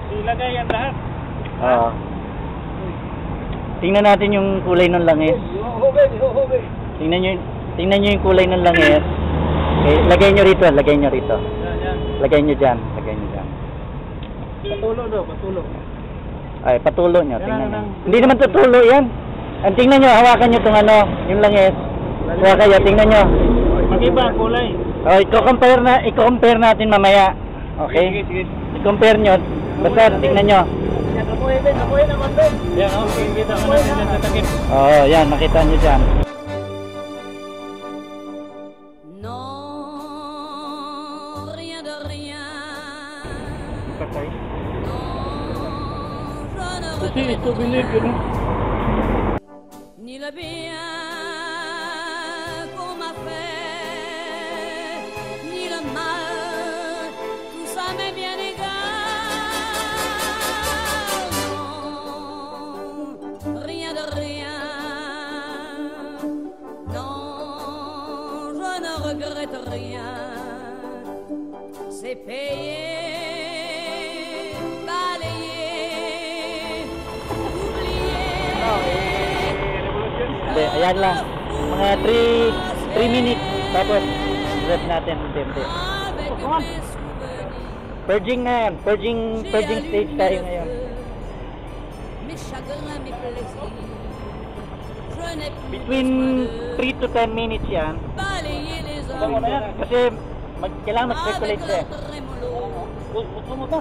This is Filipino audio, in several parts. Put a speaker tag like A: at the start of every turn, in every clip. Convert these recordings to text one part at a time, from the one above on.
A: Ilagay yan lahat.
B: Oo. Tingnan natin yung kulay ng langis. Tingnan nyo yung kulay ng langis. Okay, lagay nyo rito.
A: Yan.
B: Lagay nyo dyan.
A: Patulo daw, patulo.
B: Ay, patulo nyo. Tingnan nyo. Hindi naman tutulo yan. Ang tingnan nyo, hawakan nyo itong ano, yung langis. Huwag kayo, tingnan nyo.
A: Mag-iba ang kulay.
B: Oh, i-compare natin mamaya. Okay?
A: Sige.
B: I-compare nyo. Basta, tingnan nyo.
A: Apoy naman Ben. Yan, okay. Kita mo natin yan sa takip.
B: Oo, yan. Nakita nyo dyan.
C: Non, rien de rien.
A: Patay.
C: Non, je ne
A: Kasi
C: regrette
A: ito bilig yun.
C: ni le bien qu'on m'a fait, ni le mal, tout ça m'est bien égal. Non, rien de rien. Non, je ne regrette rien. C'est payé, balayé, oublié.
B: Hindi, ayan lang. Mga 3 minutes. Tapos, rep natin. Hindi. Purging na yan. Purging stage tayo ngayon. Between 3 to 10 minutes yan. Kasi, kailangan mag-circulate siya.
A: Gusto mo ba?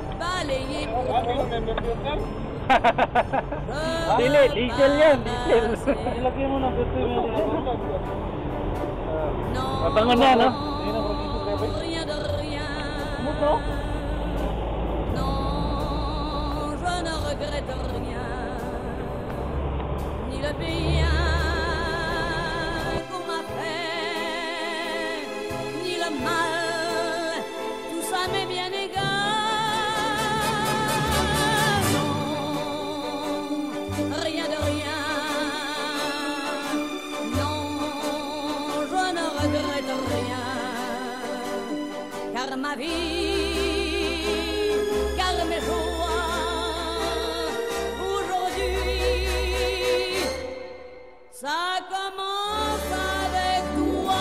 B: Dili, diesel yan. Diesel.
A: Ilagay mo na gusto mo.
B: Mabango na, no?
C: Rien de rien.
A: Muto?
C: Non, je ne regrette rien, ni le bien qu'on m'a fait, ni le mal, tout ça m'est bien égal. Non, rien de rien. Non, je ne regrette rien, car ma vie, car mes joies, aujourd'hui, ça commence avec toi.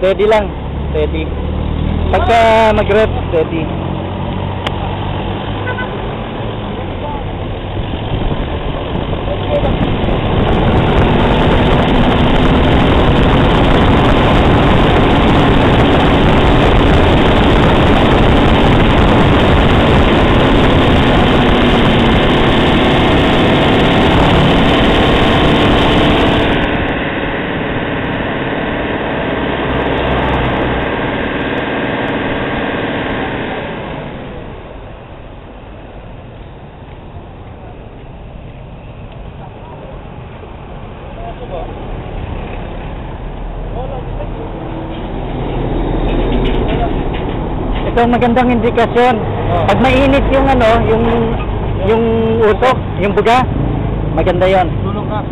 B: Steady lang. Steady. Pagka mag-rep, steady. Ito ang magandang indikasyon. Pag mainit yung ano, yung usok, yung buga, maganda 'yon.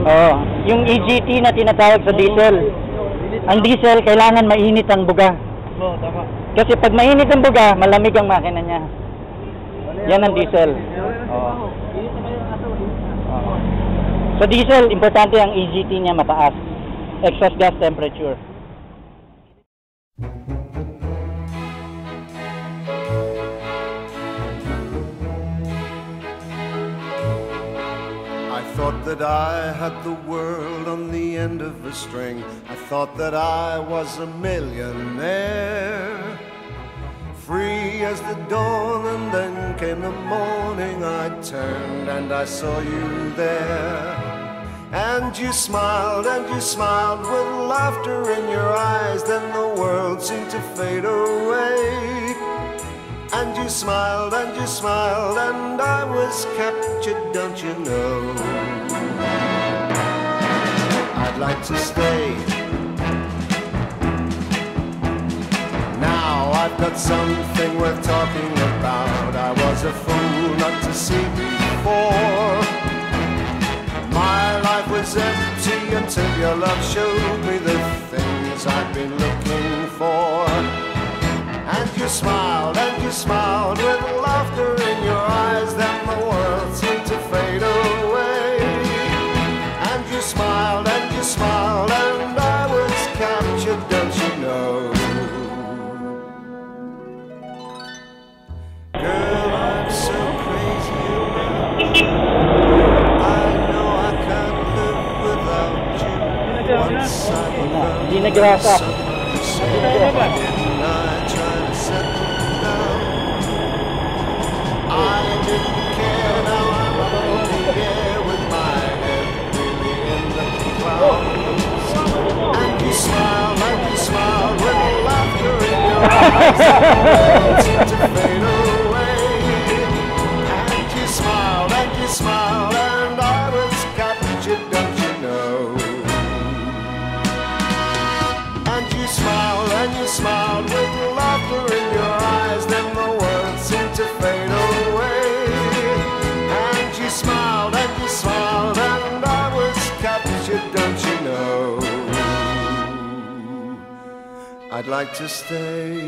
B: Oo, yung EGT na tinatawag sa diesel. Ang diesel kailangan mainit ang buga.
A: Oo, tama.
B: Kasi pag mainit ang buga, malamig ang makina niya. Yan ang diesel. Oo. Sa diesel, importante ang EGT niya mataas. Exhaust gas temperature.
D: I thought that I had the world on the end of a string. I thought that I was a millionaire, free as the dawn, and then came the morning. I turned and I saw you there, and you smiled with laughter in your eyes. Then the world seemed to fade away, and you smiled and I was captured, don't you know? I'd like to stay. Now I've got something worth talking about. I was a fool not to see before. My life was empty until your love showed me the things I've been looking for. And you smiled with laughter in your eyes. Then the world seemed to fade away. And you smiled and I was captured, don't you know? Girl, I'm so crazy about you. I know I can't live without you. Once I love
B: Hindi nagrasa.
D: I didn't care, now I'm up in the air with my head really in the clouds. And you smiled with laughter in your eyes. The world seemed to fade away. And you smiled and I was captured, don't you know? And you smiled with laughter in your eyes. Then the world seemed to fade away. And you smiled and I was captured, don't you know? I'd like to stay.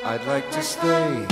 D: I'd like to stay.